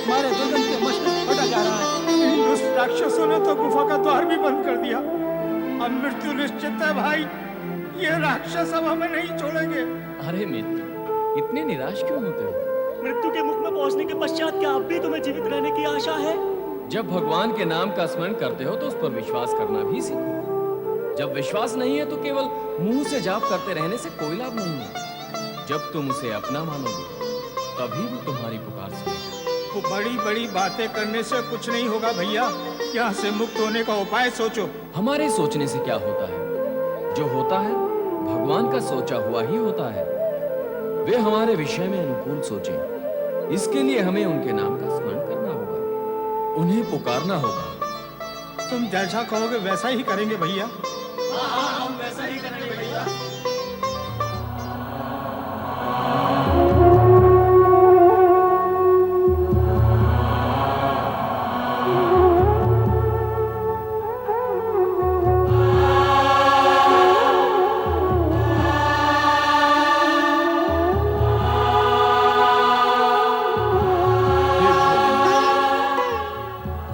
मारे दुल्हन के मस्तक फटा जा रहा है। इन दुष्ट राक्षसों ने तो गुफा का द्वार भी बंद कर दिया। अब मृत्यु निश्चित है भाई, ये राक्षस अब हमें नहीं छोड़ेंगे। अरे मित्र, इतने निराश क्यों होते हो? मृत्यु के मुख में पहुंचने के पश्चात क्या अब भी तुम्हें जीवित रहने की आशा है? जब भगवान के नाम का स्मरण करते हो तो उस पर विश्वास करना भी सीखो। जब विश्वास नहीं है तो केवल मुंह से जाप करते रहने से कोई लाभ नहीं है। जब तुम उसे अपना मानोगे तभी वो तुम्हारी पुकार सुनेगा। वो बड़ी बड़ी बातें करने से कुछ नहीं होगा भैया, यहाँ से मुक्त होने का उपाय सोचो। हमारे सोचने से क्या होता है? जो होता है भगवान का सोचा हुआ ही होता है। वे हमारे विषय में अनुकूल सोचें, इसके लिए हमें उनके नाम का स्मरण करना होगा, उन्हें पुकारना होगा। तुम जैसा कहोगे वैसा ही करेंगे भैया। हम वैसा ही करेंगे भैया।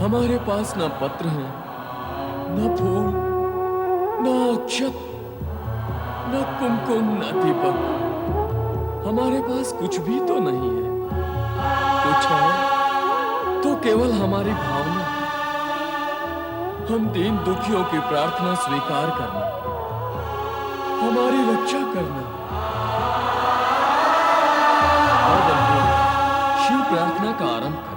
हमारे पास ना पत्र है, न फूल, न अक्षत, न कुमकुम, न दीपक। हमारे पास कुछ भी तो नहीं है। कुछ है तो केवल हमारी भावना। हम दीन दुखियों की प्रार्थना स्वीकार करना, हमारी रक्षा करना। और बंधुओं, शिव प्रार्थना का आरंभ करें।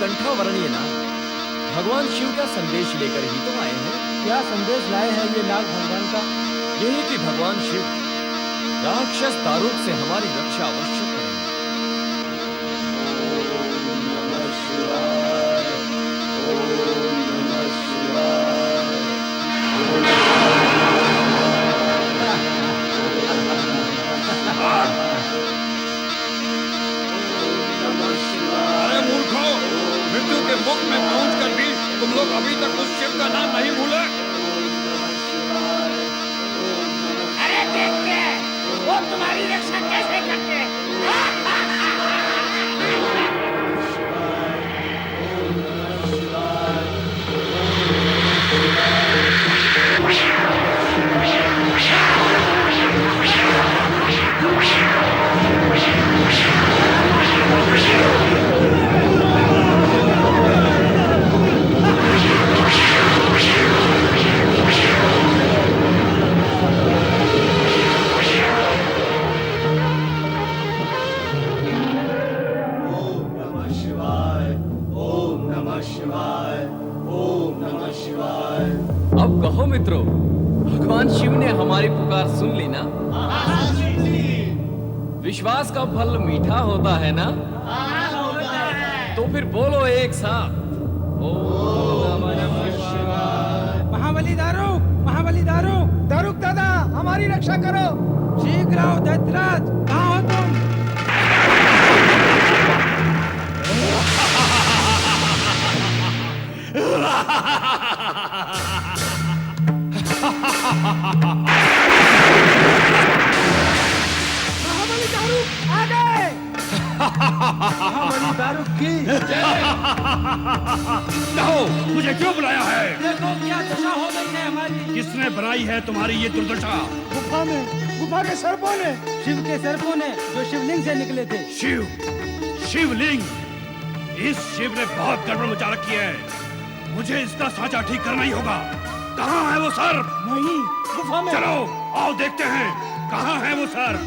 कंठावरणीय नाग भगवान शिव का संदेश लेकर ही तो आए हैं। क्या संदेश लाए हैं ये नाग भगवान का? यही कि भगवान शिव राक्षस दारूक से हमारी रक्षा अवश्य करेंगे। मृत्यु के मुख में पहुंचकर भी तुम लोग अभी तक उस शिव का नाम नहीं भूले। अरे देखते वो तुम्हारी रक्षा कैसे करते हैं। अब कहो मित्रों, भगवान शिव ने हमारी पुकार सुन ली ना? विश्वास का फल मीठा होता है ना? तो फिर बोलो एक साथ, ओम नमः शिवाय। महाबली दारुक, महाबली दारुक, दारुक दादा हमारी रक्षा करो। शीघ्र आओ दैत्यराज, कहाँ हो तुम? महाबली दारुक की कहो मुझे क्यों बुलाया है? देखो क्या दशा हो गई है हमारी। किसने बनाई है तुम्हारी ये दुर्दशा? गुफा के सर्पों ने। शिव के सर्पों ने जो शिवलिंग से निकले थे। शिवलिंग। इस शिव ने बहुत गड़बड़ मचा रखी है। मुझे इसका साँचा ठीक करना ही होगा। कहाँ है वो सर्प? नहीं, गुफा में। चलो आओ देखते हैं कहाँ है वो सर्प।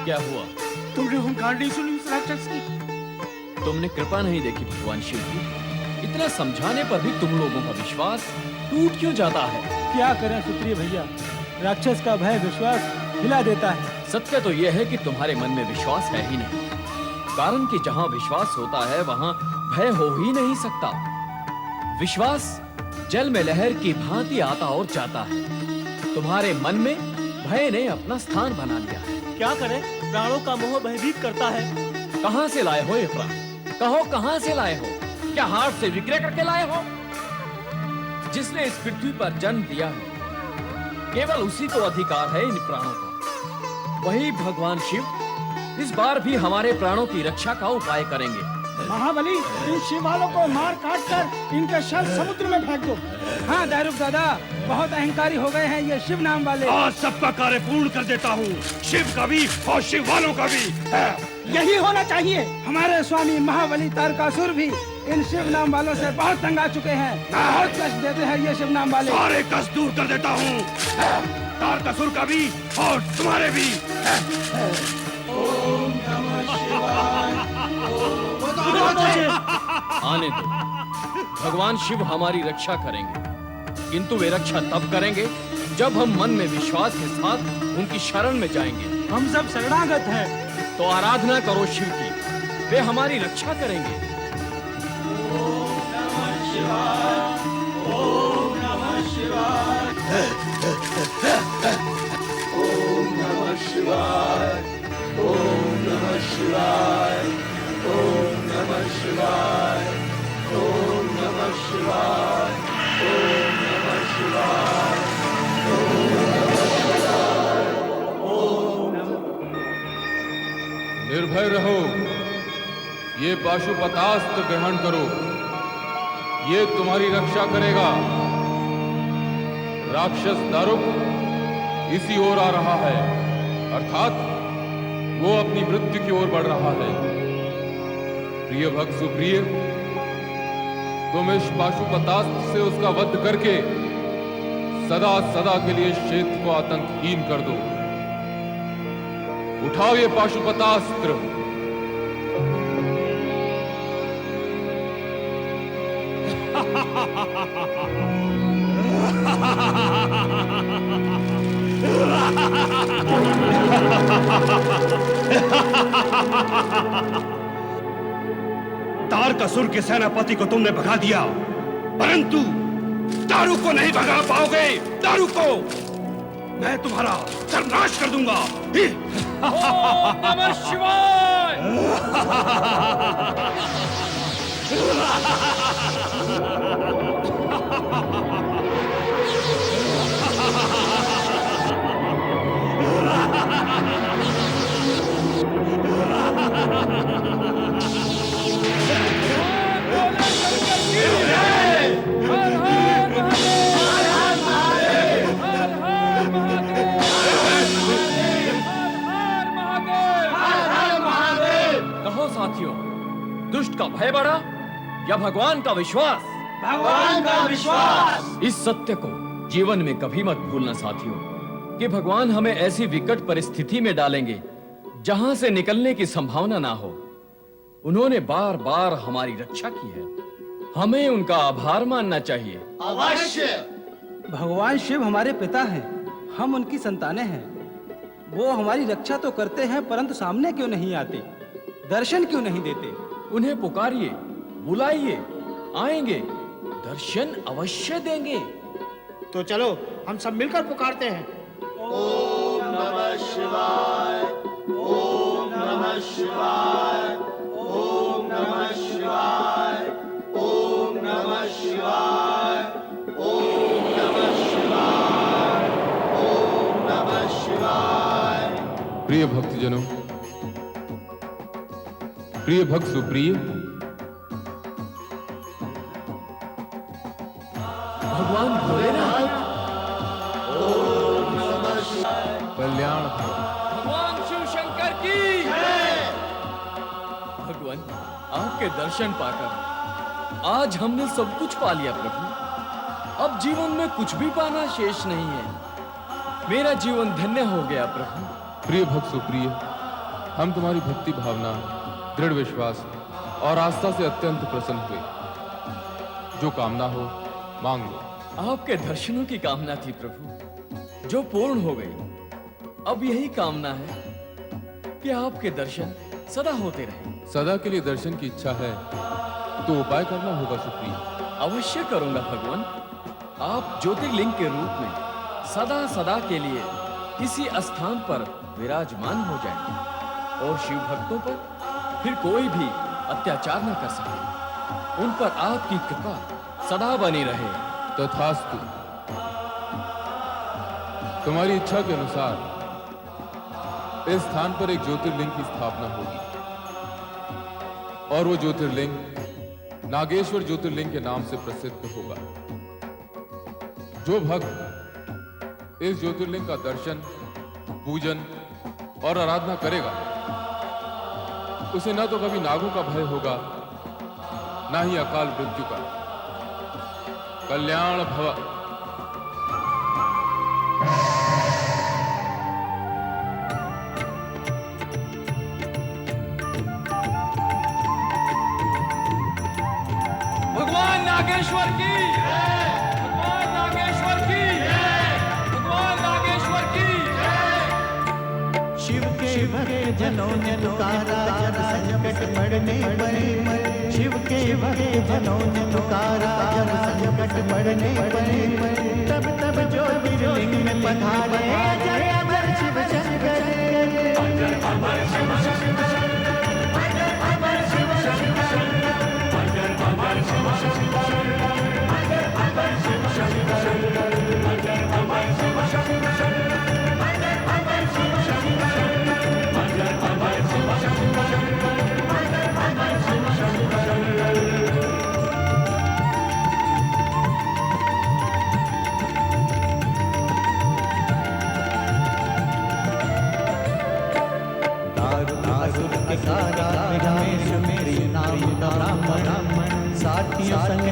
क्या हुआ? तुमने हुंकार नहीं सुनी उस राक्षस की? तुमने कृपा नहीं देखी भगवान शिव की? इतना समझाने पर भी तुम लोगों का विश्वास टूट क्यों जाता है? क्या करें सुप्रिय भैया, राक्षस का भय विश्वास हिला देता है। सत्य तो यह है कि तुम्हारे मन में विश्वास है ही नहीं, कारण कि जहां विश्वास होता है वहां भय हो ही नहीं सकता। विश्वास जल में लहर की भांति आता और जाता है। तुम्हारे मन में भय ने अपना स्थान बना लिया है। क्या करें, प्राणों का मोह भयभीत करता है। कहां से लाए हो ये प्राण? कहो कहां से लाए हो? क्या हाथ से विक्रय करके लाए हो? जिसने इस पृथ्वी पर जन्म दिया है केवल उसी को अधिकार है इन प्राणों का। वही भगवान शिव इस बार भी हमारे प्राणों की रक्षा का उपाय करेंगे। महाबली, इन शिव वालों को मार काट कर इनके शव समुद्र में फेंक दो। हाँ दारुक दादा, बहुत अहंकारी हो गए हैं ये शिव नाम वाले। आज सबका कार्य पूर्ण कर देता हूँ, शिव का भी और शिव वालों का भी। यही होना चाहिए। हमारे स्वामी महाबली तारकासुर भी इन शिव नाम वालों से बहुत तंग आ चुके हैं। बहुत कष्ट देते हैं ये शिव नाम वाले। सारे कष्ट दूर कर देता हूँ, तारकासुर का भी और तुम्हारे भी। आने दो, भगवान शिव हमारी रक्षा करेंगे, किंतु वे रक्षा तब करेंगे जब हम मन में विश्वास के साथ उनकी शरण में जाएंगे। हम सब शरणागत हैं। तो आराधना करो शिव की, वे हमारी रक्षा करेंगे। निर्भय रहो, ये पाशुपतास्त्र ग्रहण करो, ये तुम्हारी रक्षा करेगा। राक्षस दारुक इसी ओर आ रहा है, अर्थात वो अपनी मृत्यु की ओर बढ़ रहा है। प्रिय भक्त सुप्रिय, तुम इस पाशुपतास्त्र से उसका वध करके सदा सदा के लिए इस क्षेत्र को आतंकहीन कर दो। उठाओ ये पाशुपतास्त्र। तारकासुर के सेनापति को तुमने भगा दिया, परंतु दारू को नहीं भगा पाओगे। दारू को मैं तुम्हारा सर्वनाश कर दूंगा। ओम नमः शिवाय। कहो साथियों, दुष्ट का भय बढ़ा या भगवान का विश्वास? भगवान का विश्वास। इस सत्य को जीवन में कभी मत भूलना साथियों, कि भगवान हमें ऐसी विकट परिस्थिति में डालेंगे जहां से निकलने की संभावना ना हो। उन्होंने बार बार हमारी रक्षा की है, हमें उनका आभार मानना चाहिए। अवश्य। भगवान शिव हमारे पिता हैं, हम उनकी संतानें हैं। वो हमारी रक्षा तो करते हैं, परंतु सामने क्यों नहीं आते, दर्शन क्यों नहीं देते? उन्हें पुकारिए, बुलाइए, आएंगे, दर्शन अवश्य देंगे। तो चलो हम सब मिलकर पुकारते हैं। ओम नमः शिवाय, ओम नमः शिवाय, ओम नमः शिवाय। नमः शिवाय। ओम नमः शिवाय। ओम नमः शिवाय। प्रिय भक्तजनों, प्रिय भक्त सुप्रिय, भगवान भोलेनाथ, कल्याण भव। भगवान शिव शंकर की भगवान, आपके दर्शन पाकर आज हमने सब कुछ पा लिया प्रभु। अब जीवन में कुछ भी पाना शेष नहीं है। मेरा जीवन धन्य हो गया प्रभु। प्रिय भक्त सुप्रिय, हम तुम्हारी भक्ति भावना, दृढ़ विश्वास और आस्था से अत्यंत प्रसन्न हुए। जो कामना हो मांग लो। आपके दर्शनों की कामना थी प्रभु, जो पूर्ण हो गई। अब यही कामना है कि आपके दर्शन सदा होते रहे। सदा के लिए दर्शन की इच्छा है तो उपाय करना होगा सुप्रिय। अवश्य करूंगा भगवान। आप ज्योतिर्लिंग के रूप में सदा सदा के लिए किसी स्थान पर विराजमान हो जाएंगे और शिव भक्तों पर फिर कोई भी अत्याचार न कर सके। उन पर आपकी कृपा सदा बनी रहे। तथास्तु। तुम्हारी इच्छा के अनुसार इस स्थान पर एक ज्योतिर्लिंग की स्थापना होगी और वो ज्योतिर्लिंग नागेश्वर ज्योतिर्लिंग के नाम से प्रसिद्ध होगा। जो भक्त इस ज्योतिर्लिंग का दर्शन, पूजन और आराधना करेगा, उसे न तो कभी नागों का भय होगा, ना ही अकाल मृत्यु का। कल्याण भव। भगवान नागेश्वर की, भगवान नागेश्वर की, भगवान नागेश्वर की। शिव के भक्त जनों ने पुकारा जब संकट पड़ने पड़े। शिव के भक्त जनों ने पुकारा जब संकट पड़ने पड़े। तब तब ज्योतिर्लिंग में पधारे अजर अमर शिव शंकर। अजर अमर शिव शंकर, अजर अमर शिव शंकर, अजर अमर शिव शंकर, अजर अमर शिव शंकर, अजर अमर शिव शंकर, अजर अमर शिव शंकर, अजर अमर शिव शंकर, अजर अमर शिव शंकर। दारुकासुर के कारागृह में सुमेरी नाम का ब्राह्मण साथियों संग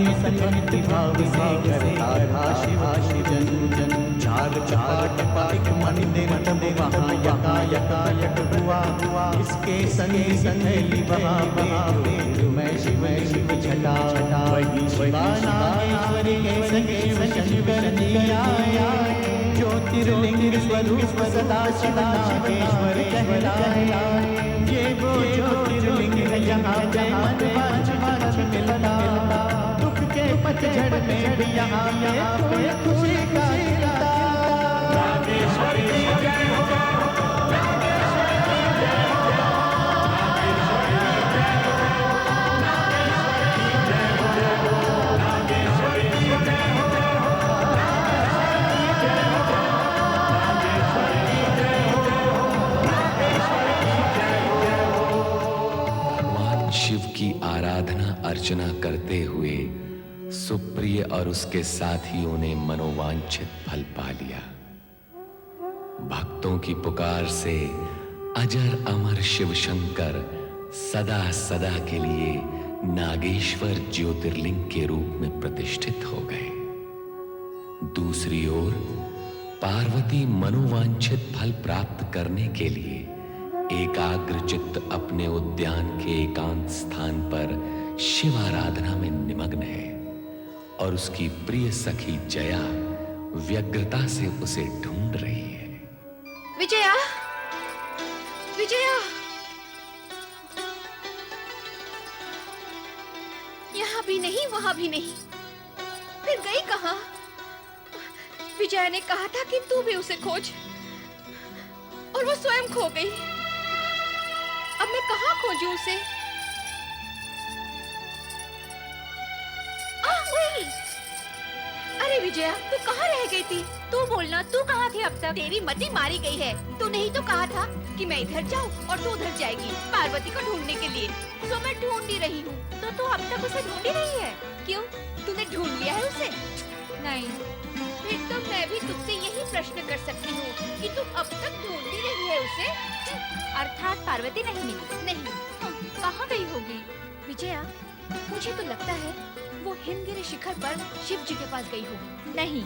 भाव से करता था शिव जन। चार चाट पाट मंदिर तब वहाँ यकायक हुआ। इसके संग थैली वहाँ पे मैं शिव छटा। वही शिवा नागेश्वरी के संग शिव शंकर जी आया। ज्योतिर्लिंग स्वरूप सदा शिव नागेश्वर कहलाया। ये वो ज्योतिर्लिंग है जहाँ पे मन वांछित मिलता। दुख के पतझड़ में भी यहाँ पे कोई खुशी का खिलता। नागेश्वरी जय हो, नागेश्वरी जय हो, नागेश्वरी जय हो, नागेश्वरी जय हो, नागेश्वरी जय हो, नागेश्वरी जय हो, नागेश्वरी जय हो, नागेश्वरी जय हो। भगवान शिव की आराधना अर्चना करते हुए सुप्रिय और उसके साथियों ने मनोवांछित फल पा लिया। भक्तों की पुकार से अजर अमर शिव शंकर सदा सदा के लिए नागेश्वर ज्योतिर्लिंग के रूप में प्रतिष्ठित हो गए। दूसरी ओर पार्वती मनोवांछित फल प्राप्त करने के लिए एकाग्र चित्त अपने उद्यान के एकांत स्थान पर शिव आराधना में निमग्न है और उसकी प्रिय सखी जया व्यग्रता से उसे ढूंढ रही है। विजया, विजया, यहाँ भी नहीं, वहाँ भी नहीं, फिर गई कहाँ? विजया ने कहा था कि तू भी उसे खोज, और वो स्वयं खो गई। अब मैं कहाँ खोजूं उसे? नहीं। अरे विजया, तू कहाँ रह गई थी? तू बोलना, तू कहाँ थी अब तक? तेरी मति मारी गई है। तूने ही तो कहा था कि मैं इधर जाऊँ और तू उधर जाएगी पार्वती को ढूंढने के लिए। तो मैं ढूंढ ही रही हूँ। तो तू अब तक उसे ढूंढ ही रही है? क्यों, तूने ढूंढ लिया है उसे? नहीं। फिर तो मैं भी तुझसे यही प्रश्न कर सकती हूँ कि तू अब तक ढूंढती रही है उसे। अर्थात पार्वती नहीं मिली? नहीं। कहाँ गई होगी? विजया, मुझे तो लगता है वो हिमगिरी शिखर पर शिव जी के पास गई होगी। नहीं,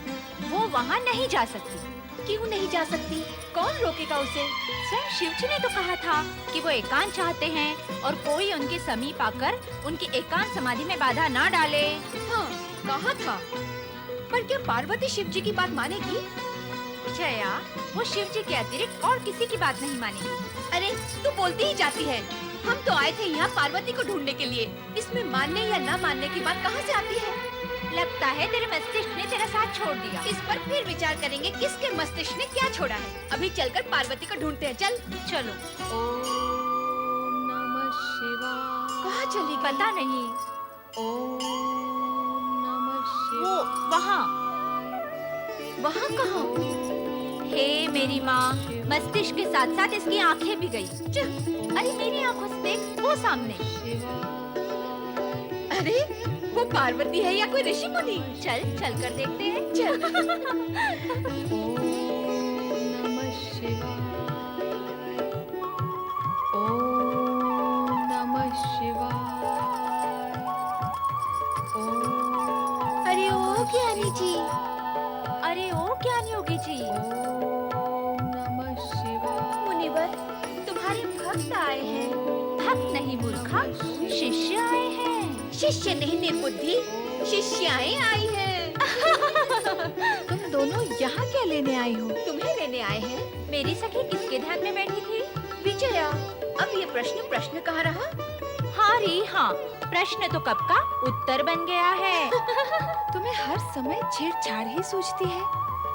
वो वहाँ नहीं जा सकती। क्यों नहीं जा सकती? कौन रोकेगा उसे? स्वयं शिव जी ने तो कहा था कि वो एकांत चाहते हैं और कोई उनके समीप आकर उनकी एकांत समाधि में बाधा ना डाले। हाँ, कहा था। पर क्या पार्वती शिव जी की बात मानेगी? जया, वो शिव जी के अतिरिक्त और किसी की बात नहीं मानेगी। अरे, तू बोलती ही जाती है। हम तो आए थे यहाँ पार्वती को ढूंढने के लिए। इसमें मानने या ना मानने की बात कहाँ से आती है? लगता है तेरे मस्तिष्क ने तेरा साथ छोड़ दिया। इस पर फिर विचार करेंगे किसके मस्तिष्क ने क्या छोड़ा है। अभी चलकर पार्वती को ढूंढते हैं। चल चलो। ओम नमः शिवाय। कहाँ चली गई? पता नहीं। ओम नमः शिवाय। वो वहाँ। वहाँ कहाँ? हे मेरी माँ, मस्तिष्क के साथ साथ इसकी आंखें भी गई। अरे मेरी आंखों से देख, वो सामने। अरे, वो पार्वती है या कोई ऋषि मुनि? चल चल कर देखते हैं। चल। ओम नमः शिवाय। ओम नमः शिवाय। अरे ओ ज्ञानी जी। अरे ओ ज्ञानी योगी जी। ओम नमः शिवाय। मुनिवर, तुम्हारे भक्त आए हैं। भक्त नहीं मूर्खा, शिष्य आए हैं। शिष्य नहीं निर्बुद्धि, शिष्याएं आई हैं। तुम दोनों यहाँ क्या लेने आई हो? तुम्हें लेने आए हैं। मेरी सखी किसके ध्यान में बैठी थी? विजया, अब ये प्रश्न कहाँ रहा? हाँ री हाँ, प्रश्न तो कब का उत्तर बन गया है। तुम्हें हर समय छेड़छाड़ ही सूझती है।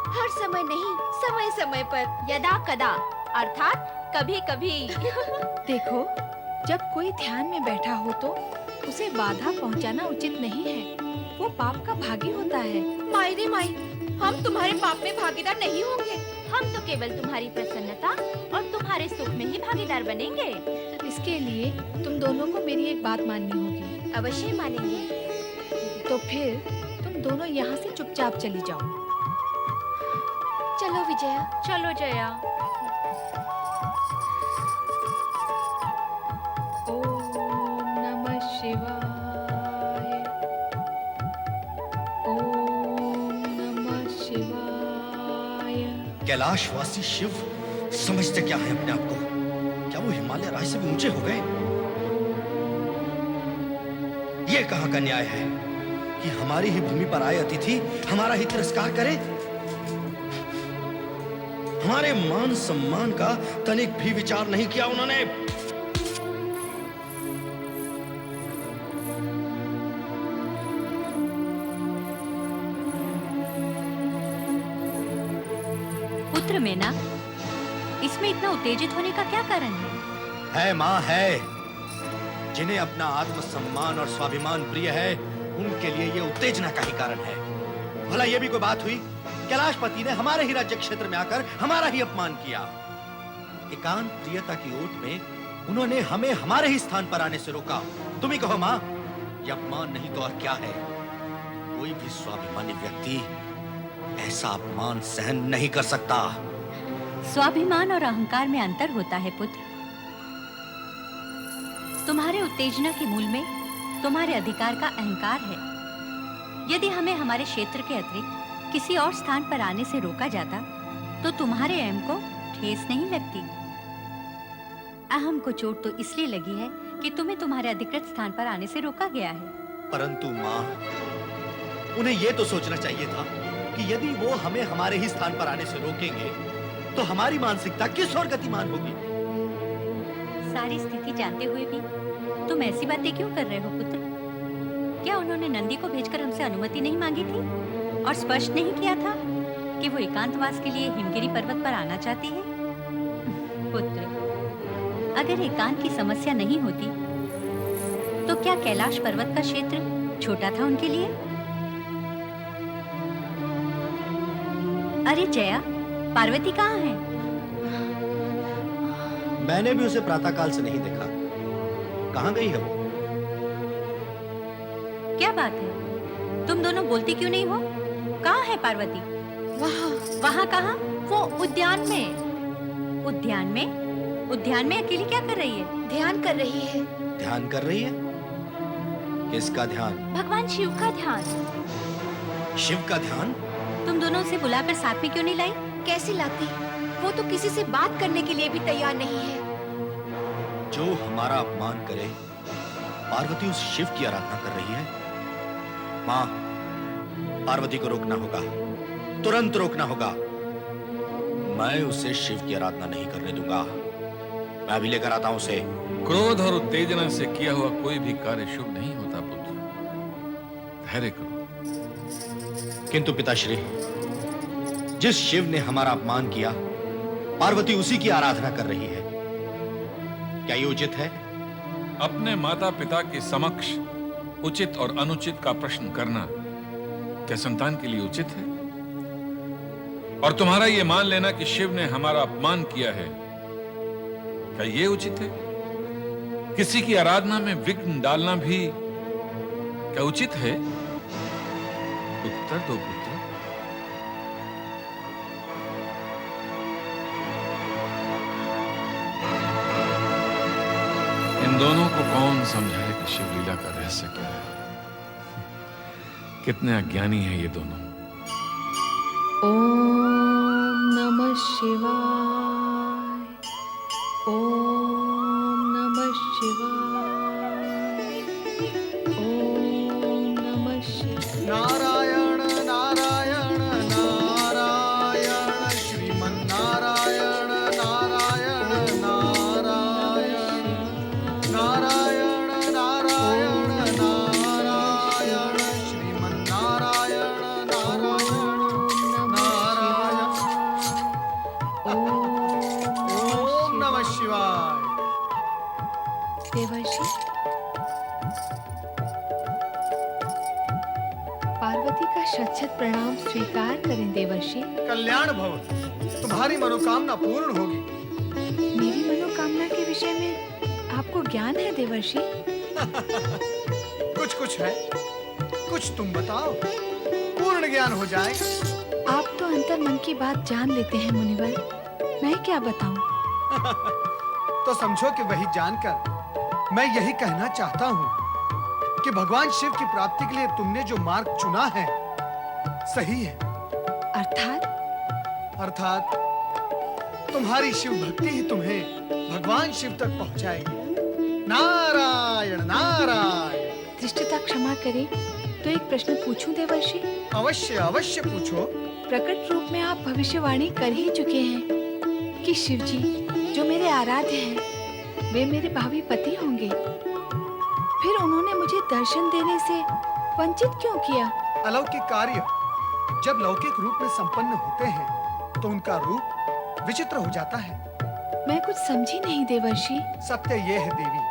हर समय नहीं, समय समय पर। यदा कदा, अर्थात कभी कभी। देखो, जब कोई ध्यान में बैठा हो तो उसे बाधा पहुंचाना उचित नहीं है। वो पाप का भागी होता है। माई रे माई, हम तुम्हारे पाप में भागीदार नहीं होंगे। हम तो केवल तुम्हारी प्रसन्नता और तुम्हारे सुख में ही भागीदार बनेंगे। इसके लिए तुम दोनों को मेरी एक बात माननी होगी। अवश्य मानेंगे। तो फिर तुम दोनों यहाँ से चुपचाप चली जाओ। चलो विजया। चलो जया। ओम नमः शिवाय। ओम नमः शिवाय। कैलाशवासी शिव समझते क्या है अपने आप को? क्या वो हिमालय राज से भी ऊंचे हो गए? ये कहाँ का न्याय है कि हमारी ही भूमि पर आए अतिथि हमारा ही तिरस्कार करे? हमारे मान सम्मान का तनिक भी विचार नहीं किया उन्होंने। पुत्र मेना, इसमें इतना उत्तेजित होने का क्या कारण है? माँ है। जिन्हें अपना आत्मसम्मान और स्वाभिमान प्रिय है, उनके लिए ये उत्तेजना का ही कारण है। भला ये भी कोई बात हुई? कैलाशपति ने हमारे ही राज्य क्षेत्र में आकर हमारा ही अपमान किया। एकांत प्रियता की ओट में उन्होंने हमें हमारे ही स्थान पर आने से रोका। तुम ही कहो माँ, ये अपमान नहीं तो और क्या है? कोई भी स्वाभिमानी व्यक्ति ऐसा अपमान सहन नहीं कर सकता। स्वाभिमान और अहंकार में अंतर होता है पुत्र। तुम्हारे उत्तेजना के मूल में तुम्हारे अधिकार का अहंकार है। यदि हमें हमारे क्षेत्र के अतिरिक्त किसी और स्थान पर आने से रोका जाता तो तुम्हारे अहम को ठेस नहीं लगती। अहम को चोट तो इसलिए लगी है कि तुम्हें तुम्हारे अधिकृत स्थान पर आने से रोका गया है। परंतु माँ, उन्हें यह तो सोचना चाहिए था कि यदि वो हमें हमारे ही स्थान पर आने से रोकेंगे तो हमारी मानसिकता किस ओर गतिमान होगी। सारी स्थिति जानते हुए भी तुम ऐसी बातें क्यों कर रहे हो पुत्र? क्या उन्होंने नंदी को भेजकर हमसे अनुमति नहीं मांगी थी और स्पष्ट नहीं किया था कि वो एकांतवास के लिए हिमगिरी पर्वत पर आना चाहती है? पुत्र, अगर एकांत की समस्या नहीं होती तो क्या कैलाश पर्वत का क्षेत्र छोटा था उनके लिए? अरे जया, पार्वती कहाँ है? मैंने भी उसे प्रातःकाल से नहीं देखा। कहाँ गई है वो? क्या बात है, तुम दोनों बोलती क्यों नहीं हो? कहाँ है पार्वती? वहाँ। वहाँ कहाँ? वो उद्यान में। उद्यान में? उद्यान में अकेली क्या कर रही है? ध्यान कर रही है। ध्यान कर रही है? किसका ध्यान? भगवान शिव का ध्यान। शिव का ध्यान? तुम दोनों उसे बुलाकर साथ में क्यों नहीं लाई? कैसे लाती? वो तो किसी से बात करने के लिए भी तैयार नहीं है। जो हमारा अपमान करे, पार्वती उस शिव की आराधना कर रही है। माँ, पार्वती को रोकना होगा, तुरंत रोकना होगा। मैं उसे शिव की आराधना नहीं करने दूंगा। मैं अभी लेकर आता हूं उसे। क्रोध और उत्तेजना से किया हुआ कोई भी कार्य शुभ नहीं होता पुत्र। धैर्य करो। किंतु पिताश्री, जिस शिव ने हमारा अपमान किया, पार्वती उसी की आराधना कर रही है। क्या ये उचित है? अपने माता पिता के समक्ष उचित और अनुचित का प्रश्न करना क्या संतान के लिए उचित है? और तुम्हारा ये मान लेना कि शिव ने हमारा अपमान किया है, क्या ये उचित है? किसी की आराधना में विघ्न डालना भी क्या उचित है? उत्तर दो पुत्र। इन दोनों को कौन समझाए कि शिवलीला का रहस्य क्या है? कितने अज्ञानी हैं ये दोनों। ओम नमः शिवाय। ओम नमः शिवाय। ओम नमः शिवाय। नारायण नारायण नारायण श्रीमन्नारायण नारायण नारायण नारायण नारायण नारायण श्रीमन्नारायण नारायण नारायण। ओम नमः शिवाय। देवर्षि, पार्वती का शत-शत प्रणाम स्वीकार करें देवर्षि। कल्याण भव, तुम्हारी मनोकामना पूर्ण होगी। मेरी मनोकामना के विषय में आपको ज्ञान है देवर्षि? कुछ कुछ है, कुछ तुम बताओ, पूर्ण ज्ञान हो जाए। आप तो अंतर मन की बात जान लेते हैं मुनिवर, मैं क्या बताऊं? तो समझो कि वही जानकर मैं यही कहना चाहता हूँ कि भगवान शिव की प्राप्ति के लिए तुमने जो मार्ग चुना है सही है। अर्थात? अर्थात तुम्हारी शिव भक्ति ही तुम्हें भगवान शिव तक पहुंचाएगी। नारायण नारायण। धृष्टता क्षमा करें, तो एक प्रश्न पूछूं देवर्षि? अवश्य अवश्य पूछो। प्रकट रूप में आप भविष्यवाणी कर ही चुके हैं कि शिव जी जो मेरे आराध्य हैं, वे मेरे भावी पति होंगे। फिर उन्होंने मुझे दर्शन देने से वंचित क्यों किया? अलौकिक कार्य जब लौकिक रूप में संपन्न होते हैं तो उनका रूप विचित्र हो जाता है। मैं कुछ समझी नहीं देवर्षि। सत्य ये है देवी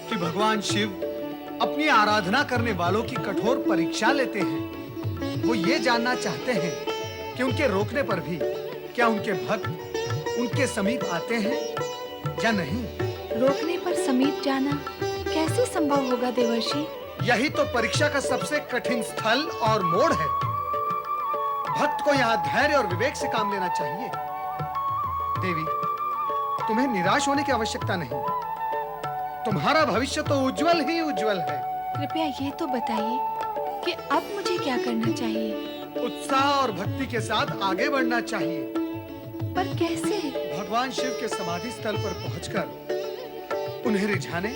कि भगवान शिव अपनी आराधना करने वालों की कठोर परीक्षा लेते हैं। वो ये जानना चाहते हैं कि उनके रोकने पर भी क्या उनके भक्त उनके समीप आते हैं या नहीं। रोकने पर समीप जाना कैसे संभव होगा देवर्षि? यही तो परीक्षा का सबसे कठिन स्थल और मोड़ है। भक्त को यहाँ धैर्य और विवेक से काम लेना चाहिए। देवी, तुम्हें निराश होने की आवश्यकता नहीं। तुम्हारा भविष्य तो उज्जवल ही उज्जवल है। कृपया ये तो बताइए कि अब मुझे क्या करना चाहिए? उत्साह और भक्ति के साथ आगे बढ़ना चाहिए। पर कैसे? भगवान शिव के समाधि स्थल पर पहुंचकर उन्हें रिझाने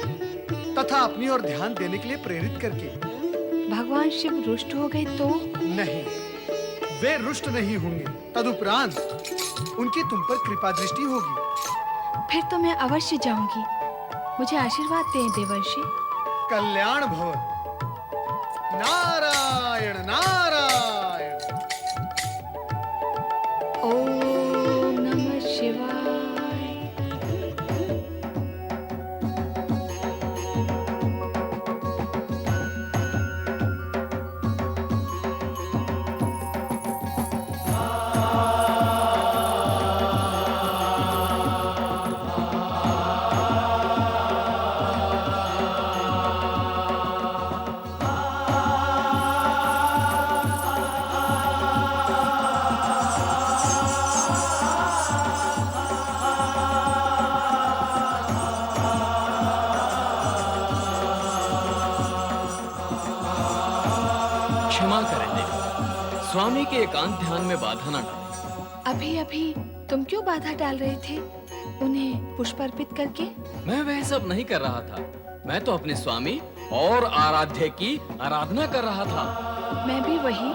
तथा अपनी ओर ध्यान देने के लिए प्रेरित करके। भगवान शिव रुष्ट हो गए तो? नहीं, वे रुष्ट नहीं होंगे। तदुपरांत उनकी तुम पर कृपा दृष्टि होगी। फिर तो मैं अवश्य जाऊंगी। मुझे आशीर्वाद दें देवर्षि। कल्याण भव। नारायण नारायण। ओम नमः शिवाय। क्षमा करें देवी। स्वामी के एकांत ध्यान में बाधा न डालें। अभी अभी तुम क्यों बाधा डाल रहे थे उन्हें पुष्प अर्पित करके? मैं वह सब नहीं कर रहा था। मैं तो अपने स्वामी और आराध्य की आराधना कर रहा था। मैं भी वही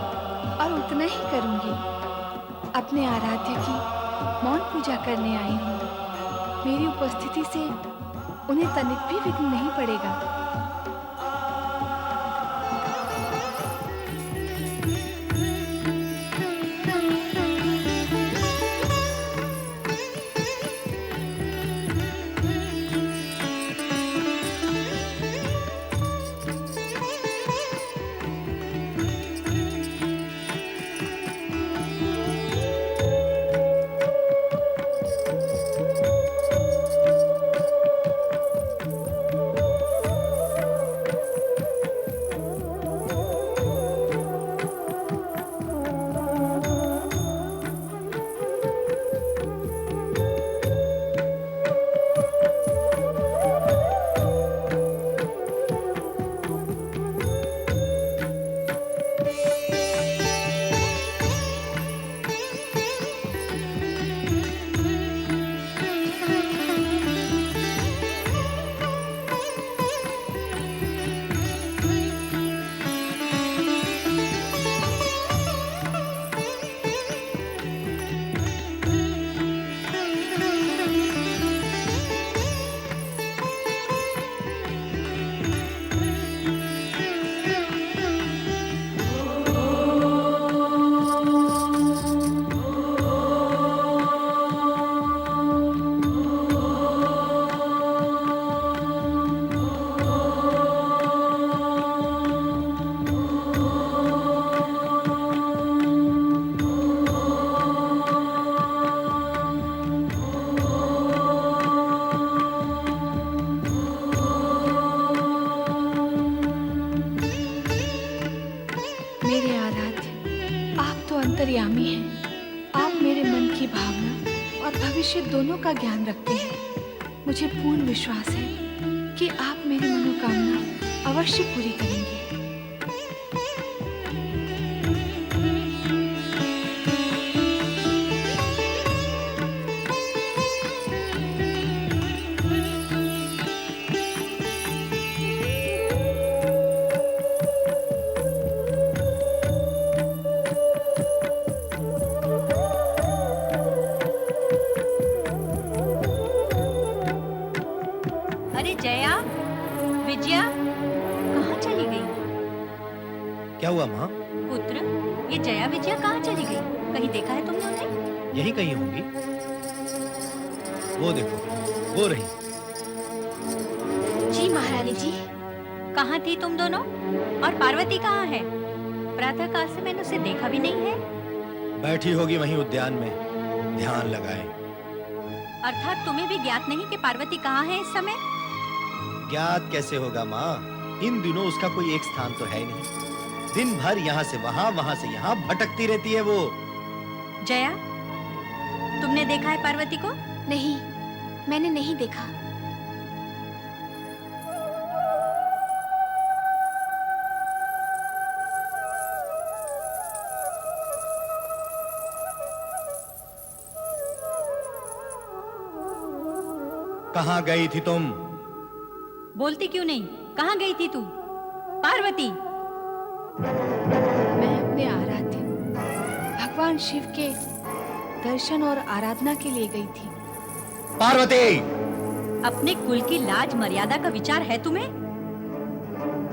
और उतना ही करूंगी। अपने आराध्य की मौन पूजा करने आई हूँ। मेरी उपस्थिति से उन्हें तनिक भी विघ्न नहीं पड़ेगा। मेरे आराध्य, आप तो अंतर्यामी हैं। आप मेरे मन की भावना और भविष्य दोनों का ज्ञान रखते हैं। मुझे पूर्ण विश्वास है कि आप मेरी मनोकामना अवश्य पूरी करेंगे। अरे जया, विजया, कहाँ चली गई? क्या हुआ माँ? पुत्र, ये जया विजया कहाँ चली गई? कहीं देखा है तुमने उन्हें? यही कहीं होंगी। वो देखो, वो रही। जी महारानी जी। कहाँ थी तुम दोनों? और पार्वती कहाँ है? प्रातः काल से मैंने उसे देखा भी नहीं है। बैठी होगी वहीं उद्यान में, ध्यान लगाए। अर्थात तुम्हें भी ज्ञात नहीं कि पार्वती कहाँ है इस समय? ज्ञात कैसे होगा माँ? इन दिनों उसका कोई एक स्थान तो है नहीं। दिन भर यहाँ से वहाँ से यहाँ भटकती रहती है वो। जया, तुमने देखा है पार्वती को? नहीं, मैंने नहीं देखा। कहाँ गई थी तुम? बोलती क्यों नहीं? कहाँ गई थी तू? पार्वती! मैं अपने आराध्य भगवान शिव के दर्शन और आराधना के लिए गई थी। पार्वती! अपने कुल की लाज मर्यादा का विचार है तुम्हें?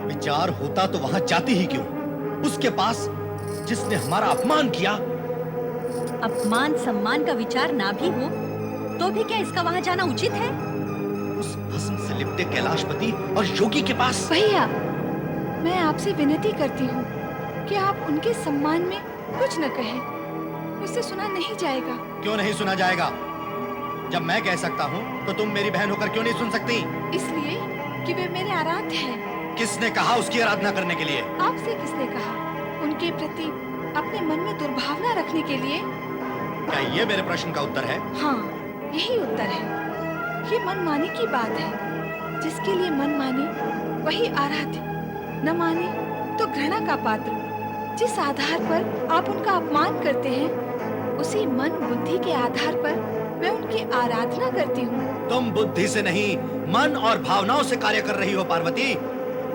विचार होता तो वहां जाती ही क्यों? उसके पास जिसने हमारा अपमान किया। अपमान सम्मान का विचार ना भी हो तो भी क्या इसका वहां जाना उचित है? उस भस्म से लिपटे कैलाशपति और योगी के पास। भैया, मैं आपसे विनती करती हूँ कि आप उनके सम्मान में कुछ न कहें। मुझसे सुना नहीं जाएगा। क्यों नहीं सुना जाएगा? जब मैं कह सकता हूँ तो तुम मेरी बहन होकर क्यों नहीं सुन सकती? इसलिए कि वे मेरे आराध्य हैं। किसने कहा उसकी आराधना करने के लिए? आपसे किसने कहा? उनके प्रति अपने मन में दुर्भावना रखने के लिए। क्या ये मेरे प्रश्न का उत्तर है? हाँ, यही उत्तर है। ये मनमानी की बात है। जिसके लिए मन माने वही आराध्य, न माने तो घृणा का पात्र। जिस आधार पर आप उनका अपमान करते हैं, उसी मन बुद्धि के आधार पर मैं उनकी आराधना करती हूँ। तुम बुद्धि से नहीं, मन और भावनाओं से कार्य कर रही हो पार्वती।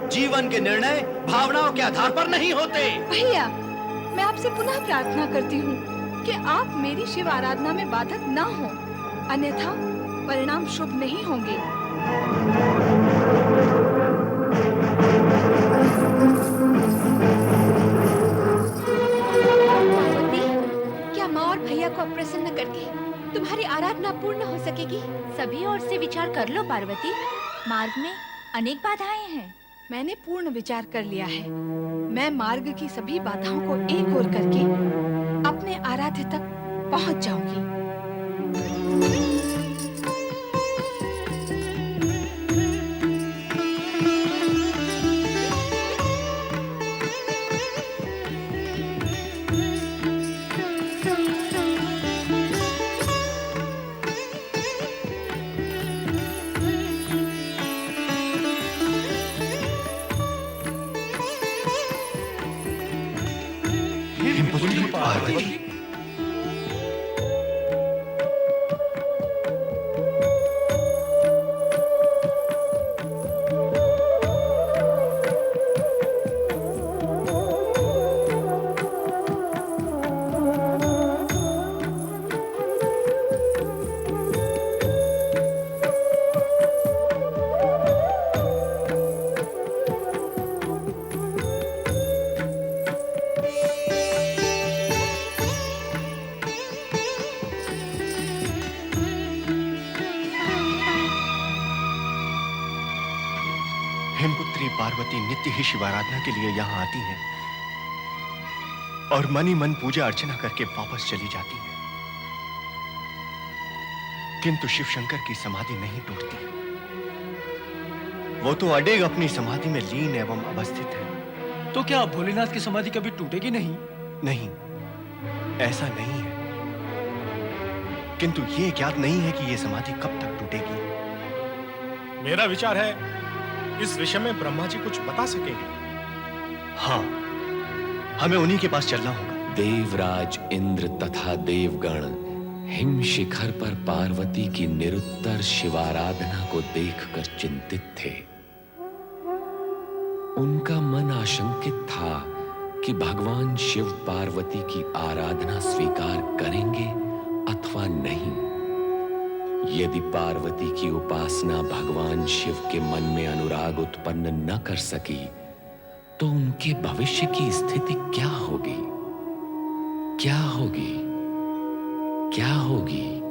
जीवन के निर्णय भावनाओं के आधार पर नहीं होते। भैया, मैं आपसे पुनः प्रार्थना करती हूँ कि आप मेरी शिव आराधना में बाधक न हो, अन्यथा परिणाम शुभ नहीं होंगे। क्या माँ और भैया को अप्रसन्न करके तुम्हारी आराधना पूर्ण हो सकेगी? सभी ओर से विचार कर लो पार्वती, मार्ग में अनेक बाधाएं हैं। मैंने पूर्ण विचार कर लिया है। मैं मार्ग की सभी बाधाओं को एक ओर करके अपने आराध्य तक पहुंच जाऊंगी। पार्वती, हिमपुत्री पार्वती नित्य ही शिवाराधना के लिए यहाँ आती हैं और मन ही मन पूजा अर्चना करके वापस चली जाती हैं। किंतु शिव शंकर की समाधि नहीं टूटती। वो तो अडेग अपनी समाधि में लीन एवं अवस्थित है। तो क्या भोलेनाथ की समाधि कभी टूटेगी नहीं? नहीं, ऐसा नहीं है। किंतु ये ज्ञात नहीं है कि ये समाधि कब तक टूटेगी। मेरा विचार है इस विषय में ब्रह्मा जी कुछ बता सकेंगे। हाँ, हमें उन्हीं के पास चलना होगा। देवराज इंद्र तथा देवगण हिम शिखर पर पार्वती की निरुत्तर शिवाराधना को देखकर चिंतित थे। उनका मन आशंकित था कि भगवान शिव पार्वती की आराधना स्वीकार करेंगे अथवा नहीं। यदि पार्वती की उपासना भगवान शिव के मन में अनुराग उत्पन्न न कर सकी तो उनके भविष्य की स्थिति क्या होगी? क्या होगी? क्या होगी?